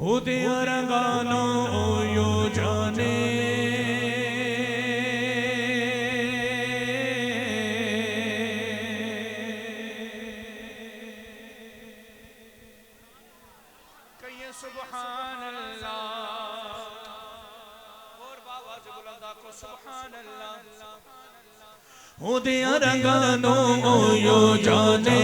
ਉਹਦੀਆਂ ਰੰਗਾਂ ਨੂੰ ਯੋ ਜਾਣੇ ਕਹੀਏ ਸੁਭਾਨ ਅੱਲਾ ਹੋਰ ਬਾਬਾ ਜੀ ਬੁਲੰਦ ਆਖੋ ਸੁਭਾਨ ਅੱਲਾ ਉਹਦੀਆਂ ਰੰਗਾਂ ਨੂੰ ਯੋ ਜਾਣੇ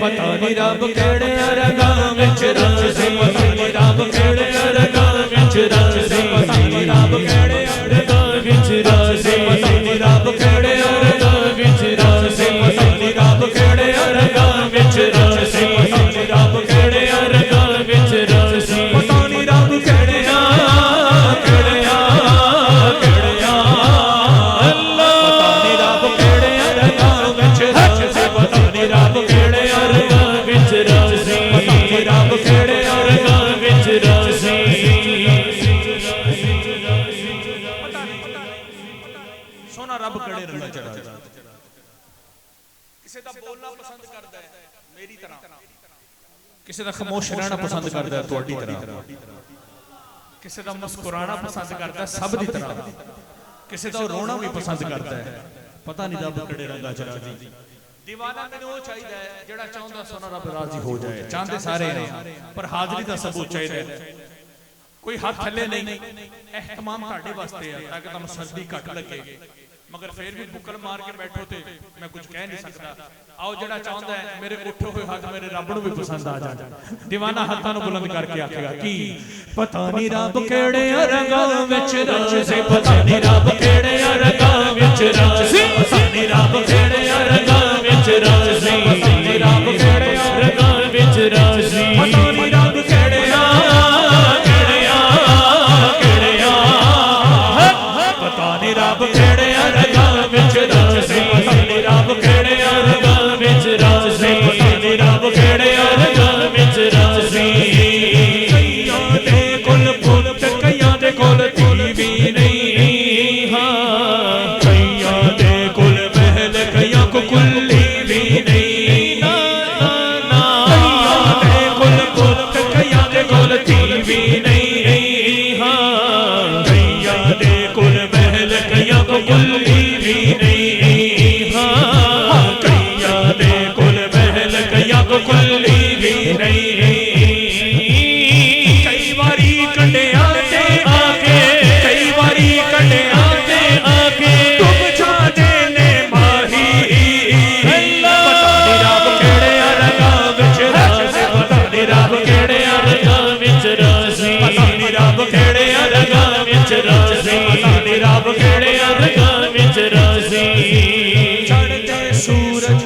पता नहीं रब केड़े रंगां विच रचे पता नहीं रब केड़े रंगां विच रचे पता नहीं रब केड़े रंगां विच रचे पता नहीं रब केड़े रंगां विच रचे पता नहीं रब केड़े रंगां विच रचे पता नहीं रब केड़े रंगां विच रचे पता नहीं रब केड़े अल्लाह पता नहीं रब केड़े रंगां विच रचे पता नहीं रब केड़े रब केड़े रंगां विच रचे सोना रब केड़े रंगां च रचे किसी दा बोलना पसंद करदा है मेरी तरह किसी दा खामोश रहना पसंद करदा है तुहाडी तरह किसी दा मुस्कुराना पसंद करदा है सब दी तरह किसी दा रोना भी पसंद करदा है पता नहीं रब केड़े रंगां च रचे दीवाना मैनू वो चाहिए जेड़ा चाहता सोना रब राजी हो जाए चाहते सारे ने पर हाजरी का सबूत चाहिए कोई हाथ थले नहीं एहतमाम तुहाडे वास्ते है ताकि तुहानू सर्दी घट लगे मगर फिर भी बुकल मार के बैठो ते मैं कुछ कह नहीं सकता आओ जेड़ा चाहता है मेरे उठे हुए हाथ मेरे रब नू भी पसंद आ जाए दीवाना हाथां नू बुलंद करके आखेगा कि पता नहीं रब केड़े रंगां विच रचे पता नहीं रब केड़े रंगां विच रचे पता नहीं रब केड़े रंगां विच रचे पता नहीं रब केड़े रंगां विच रचे पता नहीं रब केड़े पता नहीं रब केड़े रंगां विच रचे पता नहीं रब केड़े रंगां विच रचे पता नहीं रब केड़े रंगां विच रचे कईयां दे कोल पुत्त कईयां दे कोल धी भी नहीं हां कईयां दे कोल महल कईयां को कुल्ली भी नहीं ना ना कईयां दे कोल पुत्त कईयां दे कोल धी भी नहीं हां कईयां दे कोल महल कईयां को कुल्ली भी नहीं हां कईयां दे कोल महल कईयां को कुल्ली भी नहीं कई बारी कंडियां ते आके कई बारी कंडियां ते आके डुब जाते ने माही पता नहीं रब केड़े रंगां विच रचे पता नहीं रब केड़े रंगां विच रचे पता नहीं रब केड़े रंगां विच रचे पता नहीं रब केड़े रंगां विच रचे चढ़ते सूरज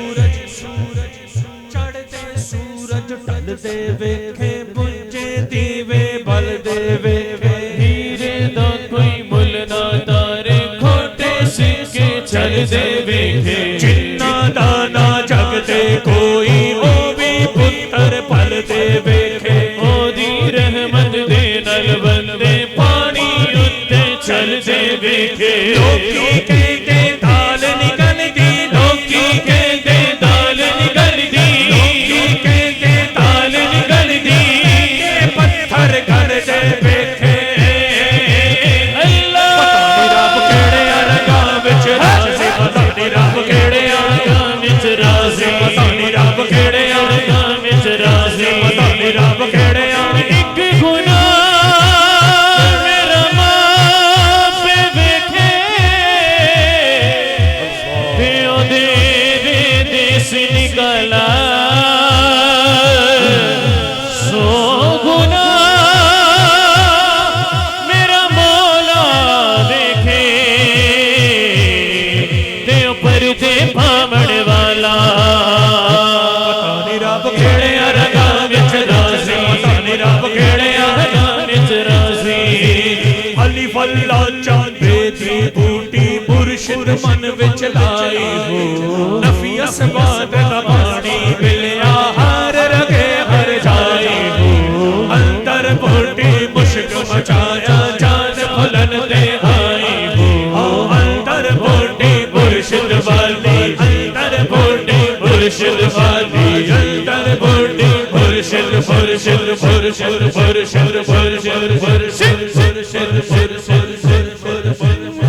ढलदे वेखे बुझे दीवे बलदे वेखे हीरे दा कोई मुल ना तारे खोटे सिक्के चलदे वेखे जिन्ना दा ना जगते कोई ओ भी पुत्तर पलदे वेखे ओदी रहमत दे नल बंदे पानी उत्ते चलदे वेखे लोकी कहते दाल निकलदी लोकी कहते दाल निकलदी लोकी कहते दाल निकलदी पत्थर कर दे वेखे अल्लाह पता नहीं रब केड़े रंगां विच रचे पता नहीं रब केड़े रंगां विच रचे पता नहीं रब केड़े एक गुनाह मेरा मां पे वेखे ते ओदे देश निकला सो गुनाह मेरा मौला वेखे ते पर्दे भावण वाला पता नहीं रब केड़े रंगां विच रचे पता नहीं रब केड़े रंगां विच रचे अली फल्ला चांदे दी बूटी मुर्शिद मन विच लाई हो नफी असबाद दा पानी मिलिया हर रगे हर जाए हो अंदर बूटी मुश्क मचाया जान फुलन दे आई हो अंदर बूटी मुर्शिद वाली अंदर बूटी मुर्शिद वाली अंदर बूटी मुर्शिद मुर्शिद मुर्शिद मुर्शिद मुर्शिद मुर्शिद मुर्शिद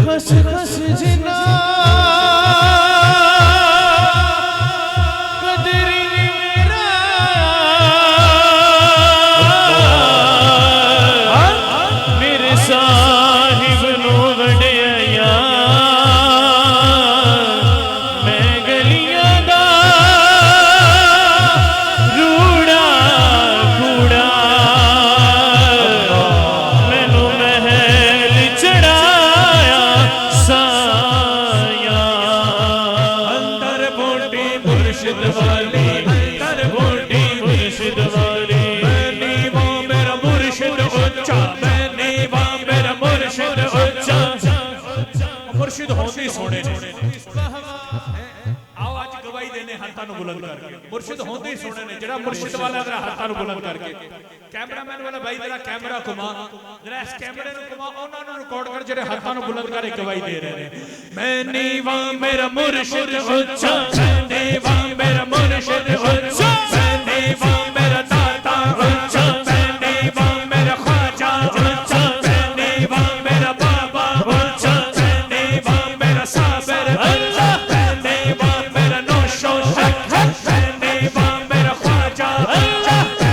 हस हस जिना कदरी मेरा मेरे साहिब नो वड्याया मैं गलियां दा रूड़ा कूड़ा मैनू महल चढ़ाया साया अंदर बूटी मुर्शिद वाली अंदर बूटी मुर्शिद वाली मैंने वो मेरा मुर्शिद उच्चा मैंने वो मेरा मुर्शिद उच्चा मुर्शिद होंदे सोने ने आओ आज गवाही देने हाथां नूं बुलंद करके मुर्शिद होंदे ही सोने ने जेड़ा मुर्शिद वाला जरा हाथां नूं बुलंद करके कैमरामैन वाला भाई जरा कैमरा घुमा जरा इस कैमरे नूं घुमा उन्हां नूं रिकॉर्ड कर जेड़े हाथां नूं बुलंद करके गवाही दे रहे ने मैंने वो मेरा मुर्शिद उच्चा मैंने वो मेरा मुर्शिद उच्चा मैंने वो मेरा दाता उच्चा मैंने वो मेरा ख्वाजा उच्चा मैंने वो मेरा बाबा उच्चा मैंने वो मेरा साबिर उच्चा मैंने वो मेरा नौशो मैंने वो मेरा ख्वाजा उच्चा